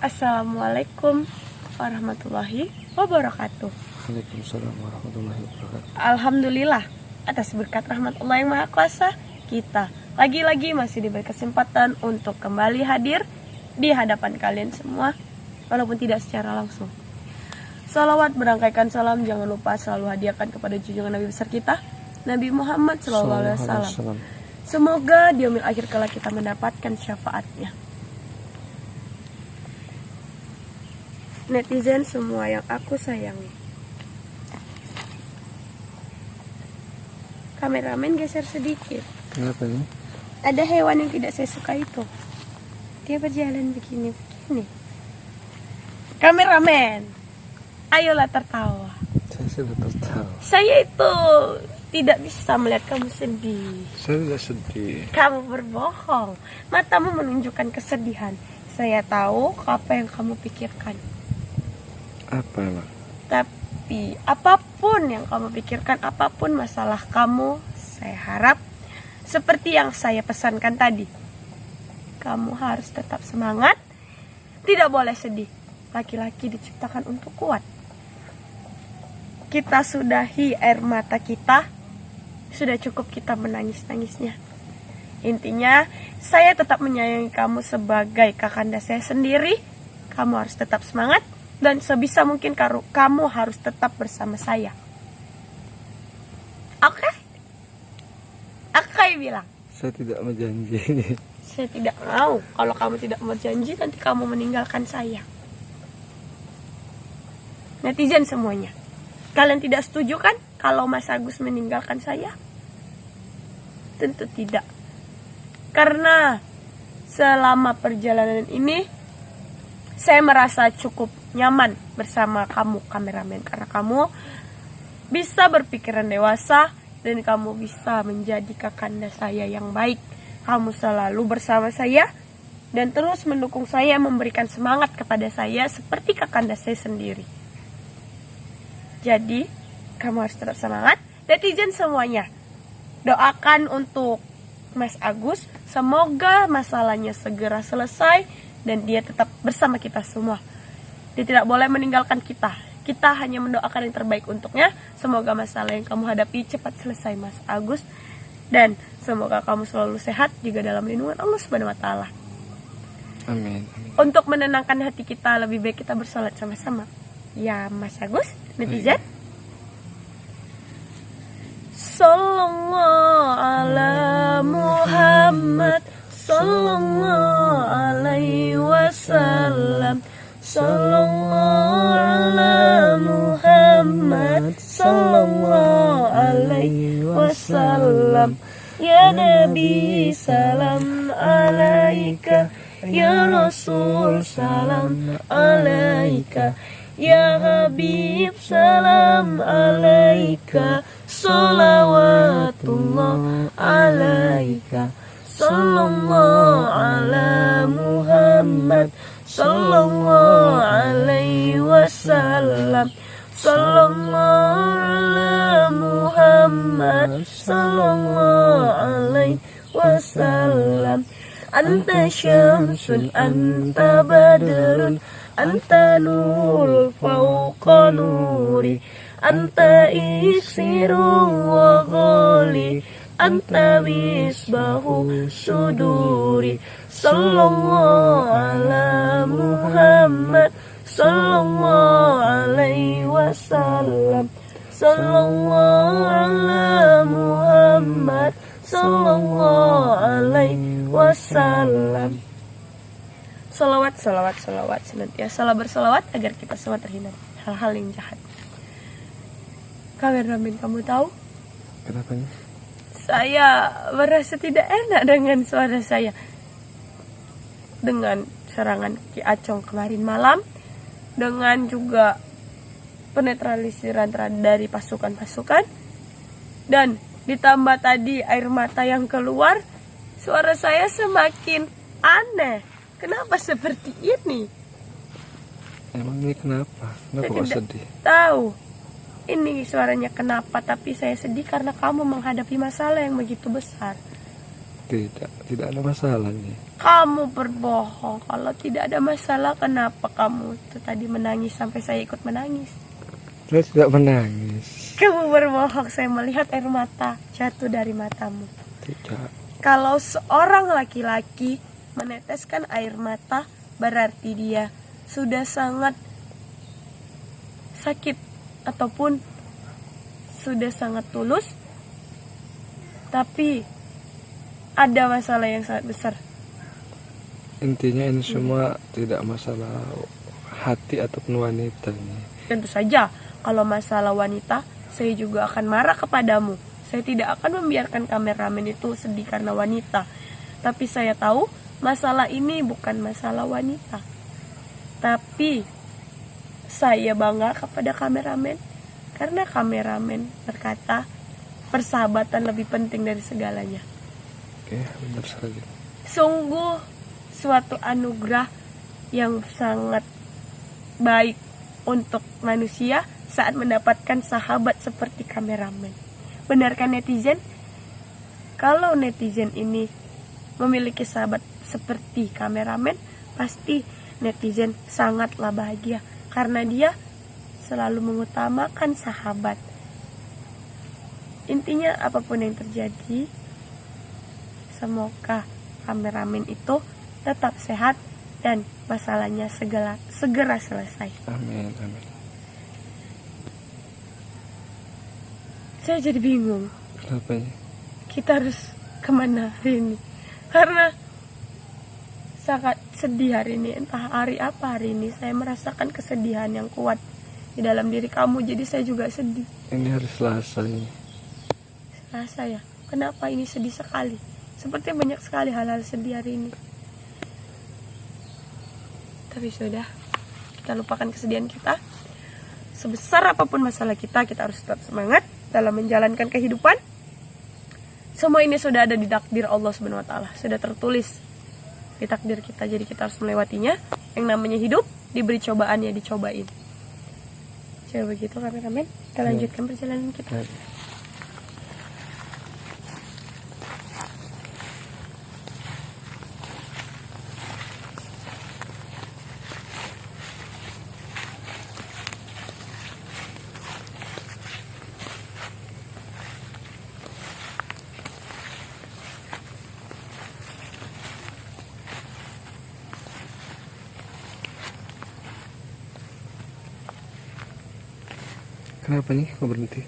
Assalamualaikum warahmatullahi wabarakatuh. Waalaikumsalam warahmatullahi wabarakatuh. Alhamdulillah, atas berkat rahmat Allah yang Maha Kuasa, kita lagi-lagi masih diberi kesempatan untuk kembali hadir di hadapan kalian semua, walaupun tidak secara langsung. Salawat berangkaikan salam jangan lupa selalu hadiahkan kepada junjungan Nabi besar kita, Nabi Muhammad SAW. Semoga di yaumil akhir kala kita mendapatkan syafaatnya. Netizen semua yang aku sayangi, kameramen geser sedikit. Kenapa ini? Ada hewan yang tidak saya suka itu. Dia berjalan begini. Kameramen, ayolah tertawa. Saya sudah tertawa. Saya itu tidak bisa melihat kamu sedih. Saya tidak sedih. Kamu berbohong. Matamu menunjukkan kesedihan. Saya tahu apa yang kamu pikirkan. Apa emang? Tapi apapun yang kamu pikirkan, apapun masalah kamu, saya harap seperti yang saya pesankan tadi, kamu harus tetap semangat, tidak boleh sedih. Laki-laki diciptakan untuk kuat. Kita sudahi air mata kita, sudah cukup kita menangis-nangisnya. Intinya, saya tetap menyayangi kamu sebagai kakanda saya sendiri. Kamu harus tetap semangat, dan sebisa mungkin kamu harus tetap bersama saya. Oke? Akai bilang. Saya tidak mau janji. Saya tidak mau. Kalau kamu tidak mau janji, nanti kamu meninggalkan saya. Netizen semuanya, kalian tidak setuju kan kalau Mas Agus meninggalkan saya? Tentu tidak. Karena selama perjalanan ini saya merasa cukup nyaman bersama kamu, kameramen. Karena kamu bisa berpikiran dewasa dan kamu bisa menjadi kakanda saya yang baik. Kamu selalu bersama saya dan terus mendukung saya, memberikan semangat kepada saya seperti kakanda saya sendiri. Jadi, kamu harus tetap semangat. Netizen semuanya, doakan untuk Mas Agus, semoga masalahnya segera selesai dan dia tetap bersama kita semua. Dia tidak boleh meninggalkan kita. Kita hanya mendoakan yang terbaik untuknya. Semoga masalah yang kamu hadapi cepat selesai, Mas Agus. Dan semoga kamu selalu sehat juga dalam lindungan Allah Subhanahu wa taala. Amin. Untuk menenangkan hati kita, lebih baik kita bersalat sama-sama. Ya, Mas Agus, netizen. Sallallahu ala Muhammad, sallallahu alaihi wasallam. Sallallahu ala Muhammad, sallallahu alaihi wasallam. Ya Nabi salam alaika, ya Rasul salam alaika, ya Habib salam alaika, salawatullah alaika. Sallallahu ala Muhammad, sallallahu alaihi wasallam. Sallallahu ala Muhammad, sallallahu alaihi wasallam. Anta syamsun, anta badrun, anta nurul fawqa nuri, anta iksiru wa ghali, anta misbahu suduri. Sallallahu ala Muhammad, sallallahu alaihi wasallam. Sallallahu ala Muhammad, sallallahu alaihi wasallam. Salawat, salawat, salawat. Senantiasa bersalawat agar kita semua terhindar hal-hal yang jahat. Kameramen, kamu tahu? Kenapa nih? Saya merasa tidak enak dengan suara saya. Dengan serangan Ki Acong kemarin malam, dengan juga penetralisiran dari pasukan-pasukan, dan ditambah tadi air mata yang keluar, suara saya semakin aneh. Kenapa seperti ini? Emang ini kenapa? Kenapa kok sedih? Tahu. Ini suaranya kenapa, tapi saya sedih karena kamu menghadapi masalah yang begitu besar. Tidak ada masalahnya. Kamu berbohong. Kalau tidak ada masalah, kenapa kamu itu tadi menangis sampai saya ikut menangis? Saya tidak menangis. Kamu berbohong, saya melihat air mata jatuh dari matamu. Tidak. Kalau seorang laki-laki meneteskan air mata, berarti dia sudah sangat sakit ataupun sudah sangat tulus, tapi ada masalah yang sangat besar. Intinya ini semua tidak masalah hati ataupun wanitanya. Tentu saja, kalau masalah wanita, saya juga akan marah kepadamu. Saya tidak akan membiarkan kameramen itu sedih karena wanita. Tapi saya tahu masalah ini bukan masalah wanita. Tapi saya bangga kepada kameramen karena kameramen berkata persahabatan lebih penting dari segalanya. Oke, benar sekali. Sungguh suatu anugerah yang sangat baik untuk manusia saat mendapatkan sahabat seperti kameramen. Benar kan netizen? Kalau netizen ini memiliki sahabat seperti kameramen, pasti netizen sangatlah bahagia karena dia selalu mengutamakan sahabat. Intinya apapun yang terjadi, semoga kameramen itu tetap sehat dan masalahnya segera selesai. Amin, amin. Saya jadi bingung. Kenapa ya? Kita harus kemana hari ini? Karena sangat sedih hari ini. Entah hari apa hari ini. Saya merasakan kesedihan yang kuat di dalam diri kamu. Jadi saya juga sedih. Ini hari Selasa ini. Selasa ya? Kenapa ini sedih sekali? Seperti banyak sekali hal-hal sedih hari ini. Tapi sudah, kita lupakan kesedihan kita. Sebesar apapun masalah kita harus tetap semangat dalam menjalankan kehidupan. Semua ini sudah ada di takdir Allah Subhanahu wa taala, sudah tertulis di takdir kita, jadi kita harus melewatinya. Yang namanya hidup, diberi cobaan ya dicobain. Coba begitu kameramen, kita lanjutkan perjalanan kita. Kenapa nih kok berhenti?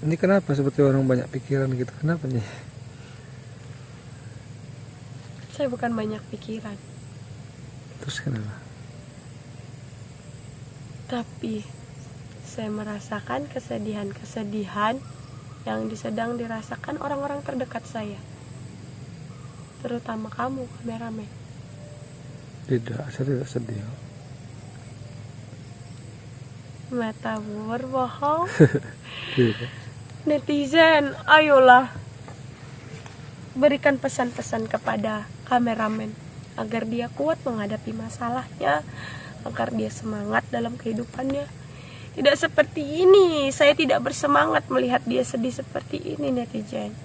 Ini kenapa seperti orang banyak pikiran gitu? Kenapa nih? Saya bukan banyak pikiran, Terus kenapa? tapi saya merasakan kesedihan-kesedihan yang sedang dirasakan orang-orang terdekat saya, terutama kamu kameramen. Tidak, saya tidak sedih. Matamu berbohong. Tidak. Netizen, ayolah berikan pesan-pesan kepada kameramen agar dia kuat menghadapi masalahnya, agar dia semangat dalam kehidupannya. Tidak seperti ini, saya tidak bersemangat melihat dia sedih seperti ini netizen.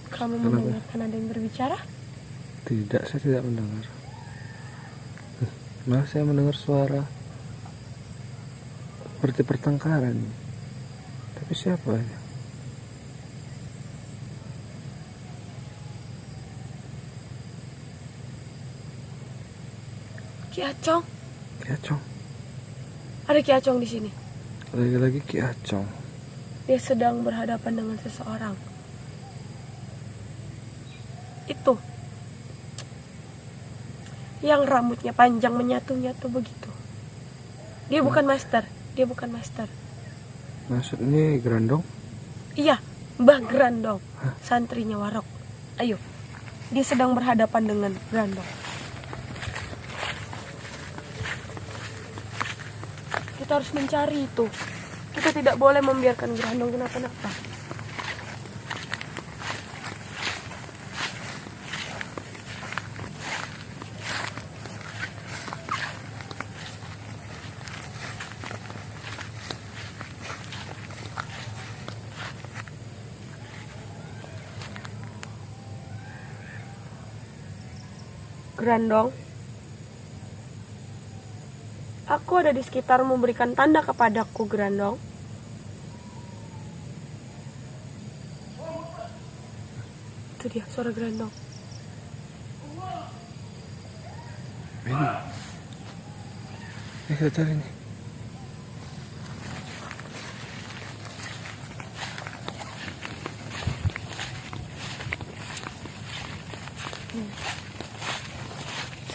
Kamu mendengarkan ada yang berbicara? Tidak, saya tidak mendengar. Malah saya mendengar suara seperti pertengkaran. Tapi siapa ya? Ki Acong. Ki Acong. Ada Ki Acong di sini. Lagi-lagi Ki Acong. Dia sedang berhadapan dengan seseorang. Itu yang rambutnya panjang menyatu-nyatu begitu. Dia bukan master. Maksud ini Grandong? Iya, Mbah Grandong, santrinya Warok. Ayo, dia sedang berhadapan dengan Grandong. Kita harus mencari itu. Kita tidak boleh membiarkan Grandong kenapa-napa. Grandong, aku ada di sekitar memberikan tanda kepadaku, Grandong. Itu dia suara Grandong. Ini kita cari nih.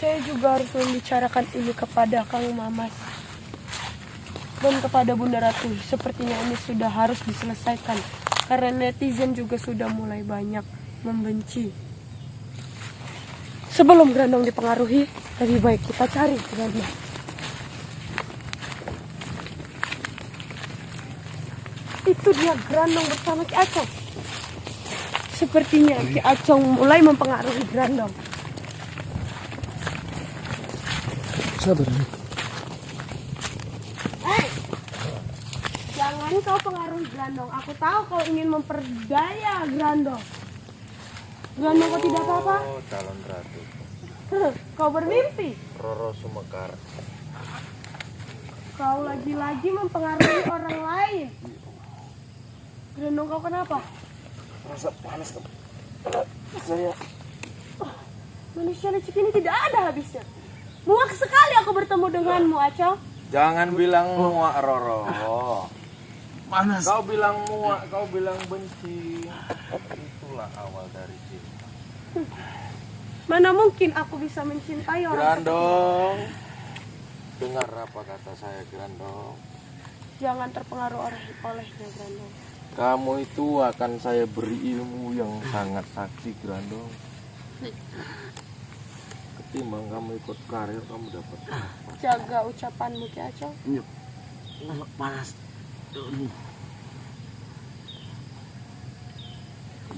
Saya juga harus membicarakan ini kepada Kang Mamas dan kepada Bunda Ratu. Sepertinya ini sudah harus diselesaikan karena netizen juga sudah mulai banyak membenci. Sebelum Grandong dipengaruhi, lebih baik kita cari Grandong. Itu dia Grandong bersama Ki Acong. Sepertinya Ki Acong mulai mempengaruhi Grandong. Sabar nih. Jangan kau pengaruhi Grandong. Aku tahu kau ingin memperdaya Grandong. Grandong kau tidak apa-apa? Oh, calon ratu. Kau bermimpi. Roro Sumekar. Kau lagi-lagi mempengaruhi orang lain. Grandong kau kenapa? Rasa panas kan? Saya Manusia licik ini tidak ada habisnya. Muak sekali aku bertemu denganmu, Acong. jangan bilang muak, Roro. Panas. Kau bilang muak, kau bilang benci. Itulah awal dari cinta. Mana mungkin aku bisa mencintai orang Grandong, dengar apa kata saya, Grandong. seperti- Jangan terpengaruh olehnya, Grandong. Kamu itu akan saya beri ilmu yang sangat sakti, Grandong. Ketimbang kamu ikut karir, kamu dapat apa? Jaga ucapanmu, Ki Acong. Panas.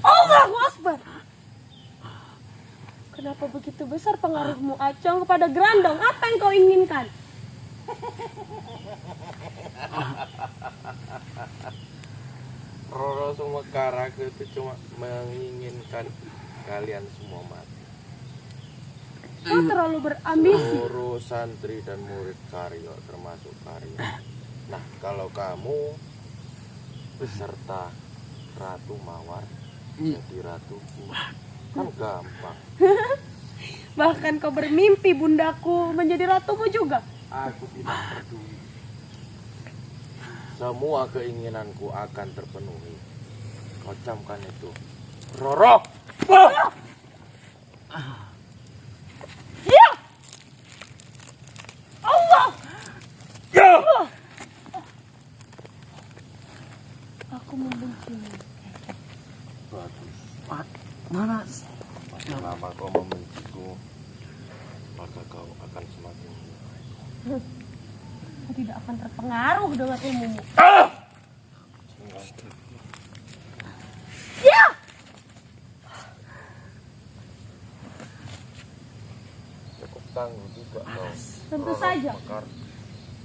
Allahu Akbar. Kenapa begitu besar pengaruhmu, Acong, kepada Grandong? Apa yang kau inginkan? Roro Sumekar, aku itu cuma menginginkan kalian semua mati. Kau terlalu berambisi. Seluruh santri dan murid Karyo termasuk Karyo. Nah, kalau kamu beserta Ratu Mawar jadi ratuku, kan gampang. Bahkan kau bermimpi bundaku menjadi ratumu juga. Aku tidak peduli. Semua keinginanku akan terpenuhi. Kau camkan itu, Roro. Ya! Allah! Ya! Aku membencimu. Bagus. Mana? Makin lama kau membenciku, maka kau akan semakin baik. Aku tidak akan terpengaruh dengan ilmumu. Ya! Cukup tangguh juga kau. Tentu Roro saja. Sumekar.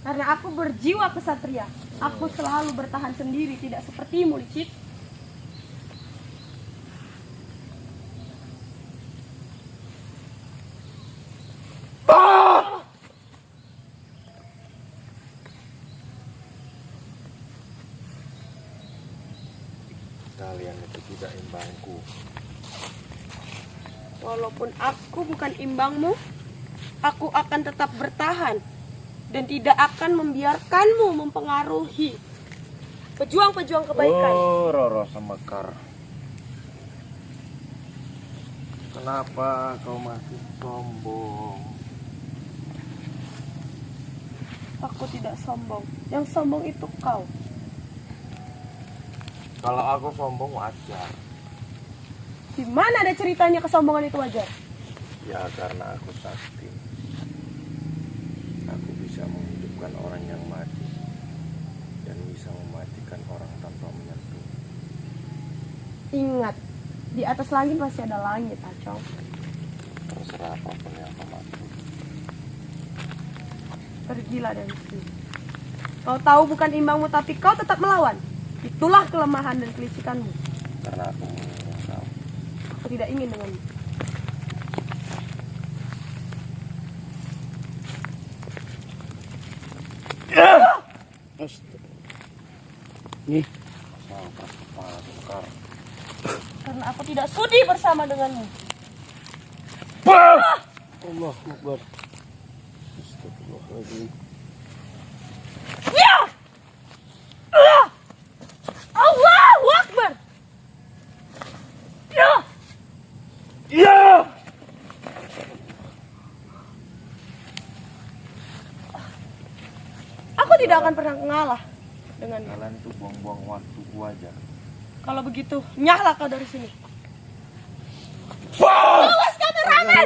Karena aku berjiwa kesatria. Aku selalu bertahan sendiri, tidak sepertimu, licik. Kalian itu tidak imbangku. Walaupun aku bukan imbangmu, aku akan tetap bertahan dan tidak akan membiarkanmu mempengaruhi pejuang-pejuang kebaikan. Oh, Roro Sumekar. Kenapa kau masih sombong? Aku tidak sombong. Yang sombong itu kau. Kalau aku sombong wajar. Di mana ada ceritanya kesombongan itu wajar? Ya karena aku sakti. Aku bisa menghidupkan orang yang mati dan bisa mematikan orang tanpa menyentuh. Ingat, di atas langit masih ada langit, Acong. Terserah apapun yang kau maksud. Pergilah dari sini. Kau tahu bukan imbangmu, tapi kau tetap melawan. Itulah kelemahan dan kelicikanmu. Karena aku menginginkan kau. Aku tidak ingin denganmu. Nih, Sampai kepala Sekar. Karena aku tidak sudi bersama denganmu. Allah Akbar. Astagfirullahaladzim. Ya! Allahu Akbar. Ya! Ya! Aku tidak akan pernah mengalah dengan Kalian itu buang-buang waktuku aja. kalau begitu, nyahlah kau dari sini. Awas kameramen!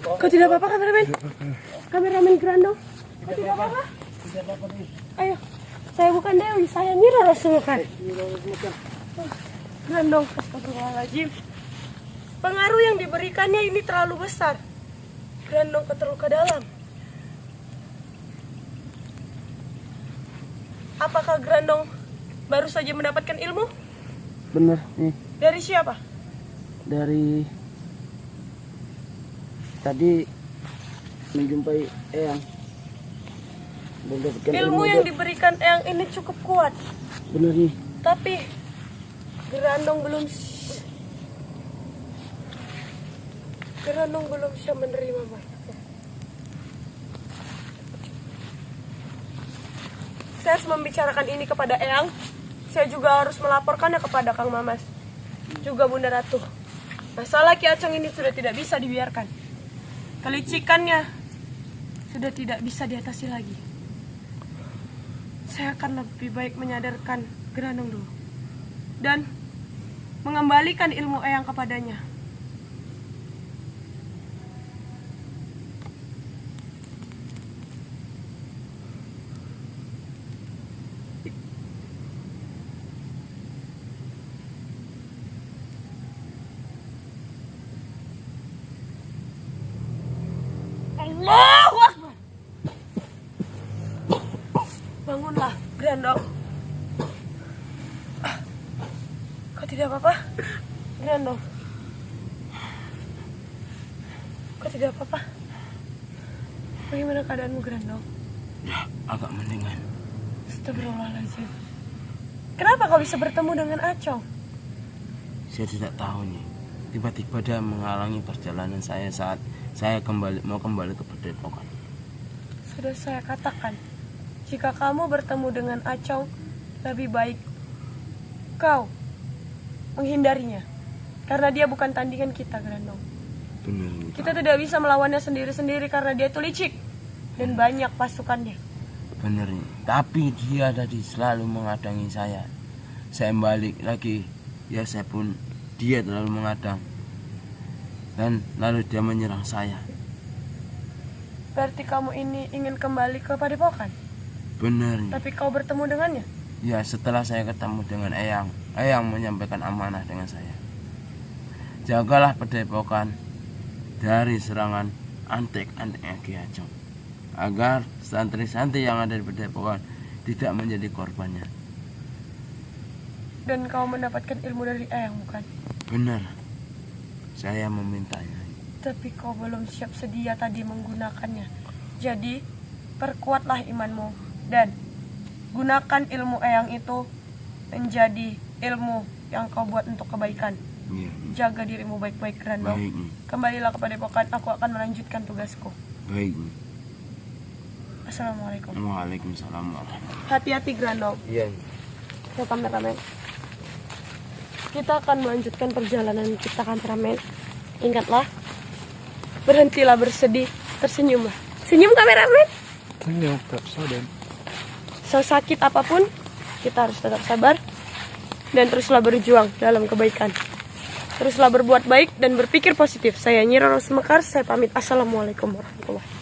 Kau tidak apa-apa kameramen? Kameramen Grandong? Kau tidak apa-apa? Ayo, saya bukan Dewi, saya Nira Rasulullah. Grandong, astagfirullahaladzim. Pengaruh yang diberikannya ini terlalu besar. Grandong terluka dalam. Apakah Grandong baru saja mendapatkan ilmu? Bener nih, Dari siapa? dari tadi menjumpai Eyang. Mendapatkan Ilmu yang diberikan Eyang ini cukup kuat. bener nih. Tapi Grandong belum bisa menerima, Mas. Saya harus membicarakan ini kepada Eyang. Saya juga harus melaporkannya kepada Kang Mamas, juga Bunda Ratu. Masalah Ki Acong ini sudah tidak bisa dibiarkan. Kelicikannya sudah tidak bisa diatasi lagi. Saya akan lebih baik menyadarkan Grandong dulu dan mengembalikan ilmu Eyang kepadanya. Allahu Akbar. Bangunlah, Grandong. Kau tidak apa-apa? Grandong. Kau tidak apa-apa? Bagaimana keadaanmu, Grandong? Ya, agak mendingan. Astagfirullahaladzim. Kenapa kau bisa bertemu dengan Acong? Saya tidak tahu nih. Tiba-tiba dia menghalangi perjalanan saya saat saya mau kembali ke Padepokan. Sudah saya katakan, jika kamu bertemu dengan Acong, lebih baik kau menghindarinya. Karena dia bukan tandingan kita, Grandong. Benar. Kita tidak bisa melawannya sendiri-sendiri karena dia itu licik dan banyak pasukannya. Benar nih. Tapi dia tadi selalu mengadangi saya. Saya balik lagi, ya saya pun dia terlalu mengadang. Dan lalu dia menyerang saya. Berarti kamu ini ingin kembali ke Padepokan, Benar nih. tapi kau bertemu dengannya. Ya, setelah saya ketemu dengan Eyang, Eyang menyampaikan amanah dengan saya. Jagalah Padepokan dari serangan antek-anteknya Ki Acong, agar santri-santri yang ada di Padepokan tidak menjadi korbannya. Dan kau mendapatkan ilmu dari Eyang, bukan? Benar, saya memintanya. Tapi kau belum siap sedia tadi menggunakannya. Jadi, perkuatlah imanmu dan gunakan ilmu Eyang itu menjadi ilmu yang kau buat untuk kebaikan. Iya. Jaga dirimu baik-baik, Grandong. Baik nih, Kembalilah kepada Padepokan, aku akan melanjutkan tugasku. baik nih. Assalamualaikum. Waalaikumsalam warahmatullahi. Hati-hati, Grandong. Iya. Ya, kameramen. Kita akan melanjutkan perjalanan kita, kameramen. Ingatlah, berhentilah bersedih, tersenyumlah. Senyum, kameramen. Senyum, tak sadar. Sesakit apapun, kita harus tetap sabar dan teruslah berjuang dalam kebaikan. Teruslah berbuat baik dan berpikir positif. Saya Nyira Rose Mekar, saya pamit. Assalamualaikum warahmatullahi wabarakatuh.